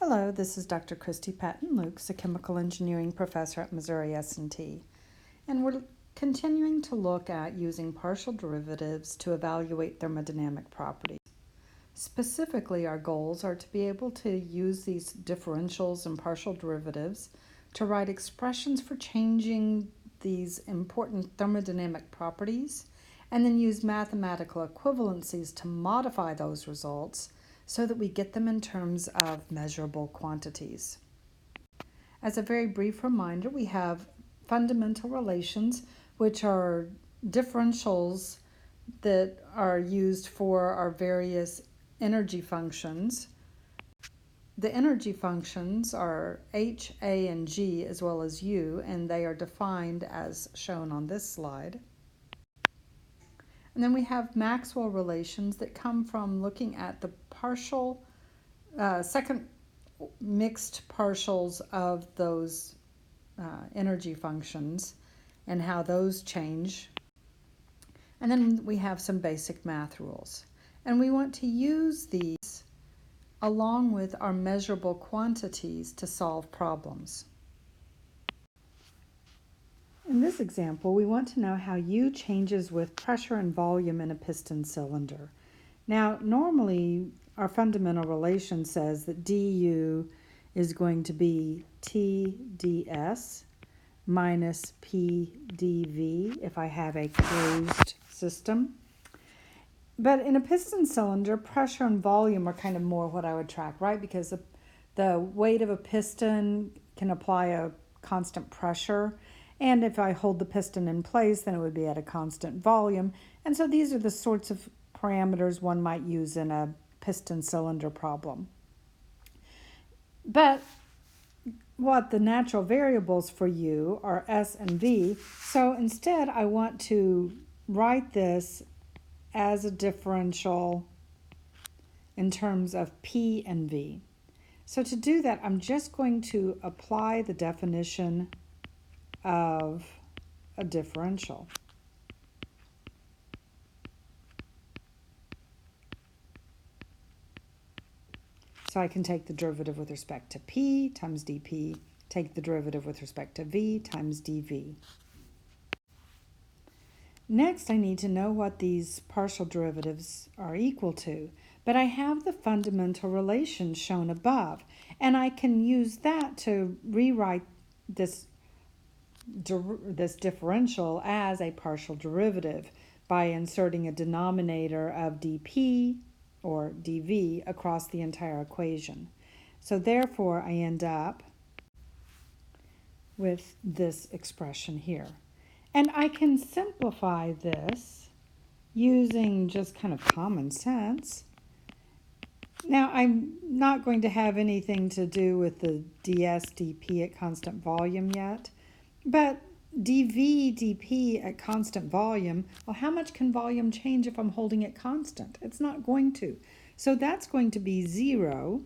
Hello, this is Dr. Christy Patton-Lukes, a chemical engineering professor at Missouri S&T, and we're continuing to look at using partial derivatives to evaluate thermodynamic properties. Specifically, our goals are to be able to use these differentials and partial derivatives to write expressions for changing these important thermodynamic properties, and then use mathematical equivalencies to modify those results so that we get them in terms of measurable quantities. As a very brief reminder, we have fundamental relations, which are differentials that are used for our various energy functions. The energy functions are h, a, and g, as well as u, and they are defined as shown on this slide. And then we have Maxwell relations that come from looking at the second mixed partials of those energy functions and how those change. And then we have some basic math rules. And we want to use these along with our measurable quantities to solve problems. In this example, we want to know how U changes with pressure and volume in a piston cylinder. Now, normally, our fundamental relation says that du is going to be T ds minus P dV if I have a closed system. But in a piston cylinder, pressure and volume are kind of more what I would track, right? Because the weight of a piston can apply a constant pressure. And if I hold the piston in place, then it would be at a constant volume. And so these are the sorts of parameters one might use in a piston cylinder problem. But what the natural variables for U are S and V. So instead, I want to write this as a differential in terms of P and V. So to do that, I'm just going to apply the definition of a differential. So I can take the derivative with respect to P times dP, take the derivative with respect to V times dV. Next, I need to know what these partial derivatives are equal to, but I have the fundamental relation shown above, and I can use that to rewrite this differential as a partial derivative by inserting a denominator of dP or dV across the entire equation. So therefore, I end up with this expression here. And I can simplify this using just kind of common sense. Now, I'm not going to have anything to do with the ds dP at constant volume yet, but dV dP at constant volume, well, how much can volume change if I'm holding it constant? It's not going to. So that's going to be 0.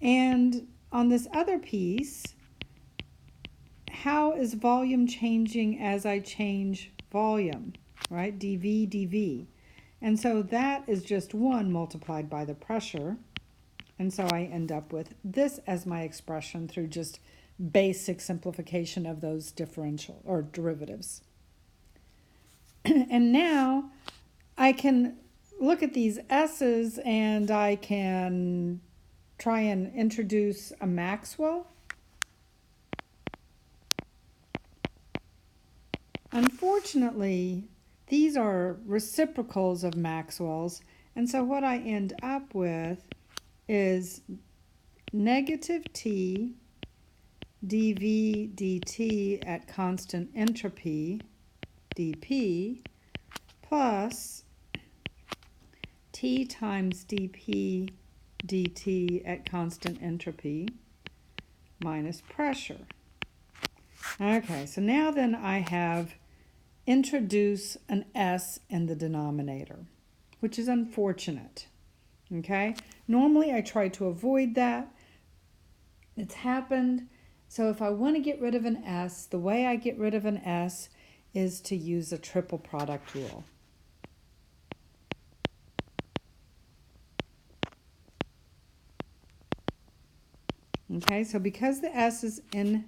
And on this other piece, how is volume changing as I change volume, right? dV dV. And so that is just 1 multiplied by the pressure. And so I end up with this as my expression through just basic simplification of those differential or derivatives. And now I can look at these S's and I can try and introduce a Maxwell. Unfortunately, these are reciprocals of Maxwell's, and so what I end up with is negative T dV dt at constant entropy dP plus T times dP dt at constant entropy minus pressure. Okay, so now then I have introduce an S in the denominator, which is unfortunate. Okay, normally I try to avoid that. It's happened. So if I want to get rid of an S, the way I get rid of an S is to use a triple product rule. Okay, so because the S is in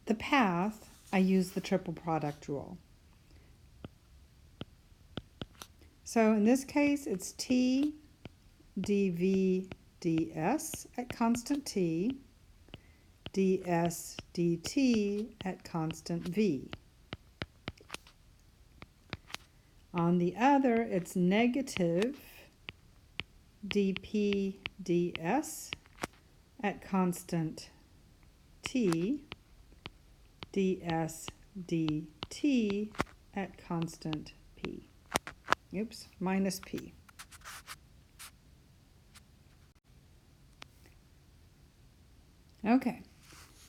the path, I use the triple product rule. So in this case, it's T dV ds at constant T, ds dt at constant V. On the other, it's negative dP ds at constant T, ds dt at constant P. Oops, minus P. Okay,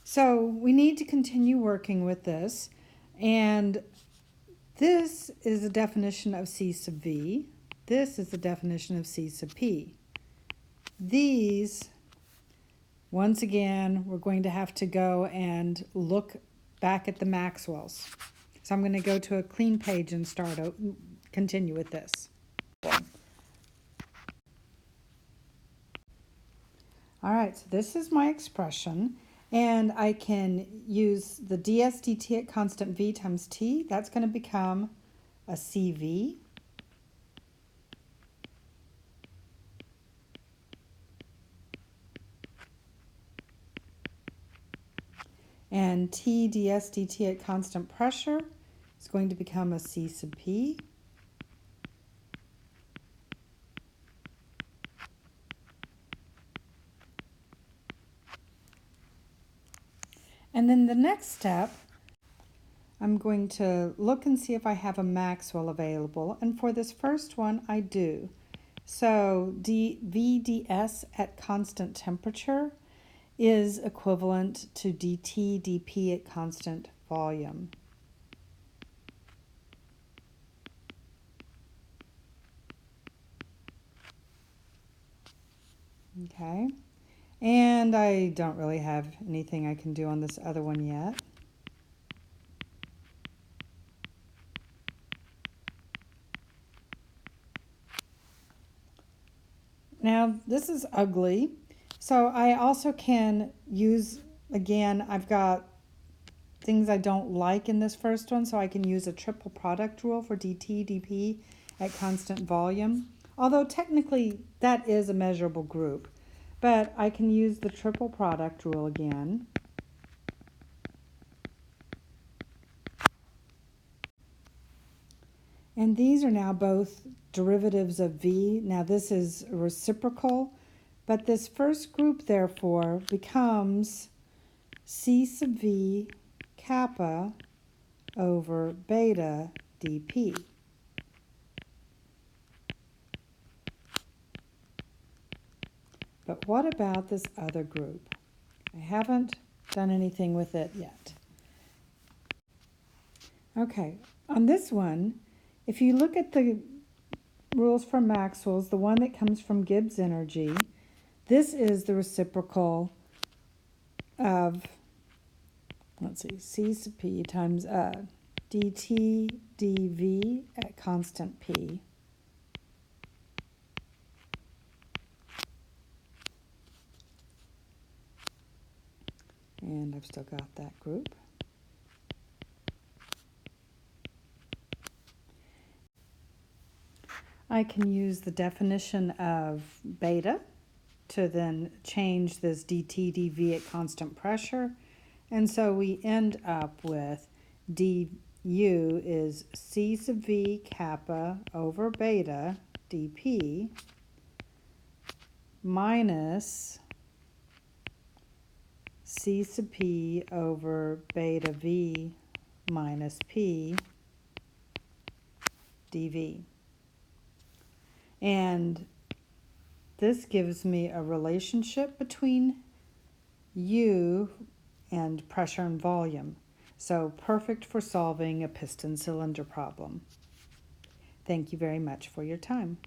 so we need to continue working with this, and this is a definition of C sub V. This is the definition of C sub P. These, once again, we're going to have to go and look back at the Maxwells. So I'm going to go to a clean page and continue with this. All right, so this is my expression, and I can use the ds dt at constant V times T. That's going to become a CV. And T ds dt at constant pressure is going to become a C sub P. And then the next step, I'm going to look and see if I have a Maxwell available. And for this first one, I do. So VDS at constant temperature is equivalent to dt dP at constant volume. Okay, and I don't really have anything I can do on this other one yet. Now this is ugly, so I also can use, again, I've got things I don't like in this first one, so I can use a triple product rule for dt dP at constant volume. Although technically that is a measurable group, but I can use the triple product rule again. And these are now both derivatives of V. Now this is reciprocal, but this first group therefore becomes C sub V kappa over beta dP. But what about this other group? I haven't done anything with it yet. Okay, on this one, if you look at the rules for Maxwell's, the one that comes from Gibbs energy, this is the reciprocal of, let's see, C sub P times dt dV at constant P. And I've still got that group. I can use the definition of beta to then change this dt dV at constant pressure. And so we end up with du is C sub V kappa over beta dP minus C sub P over beta V minus P dV. And this gives me a relationship between U and pressure and volume. So perfect for solving a piston cylinder problem. Thank you very much for your time.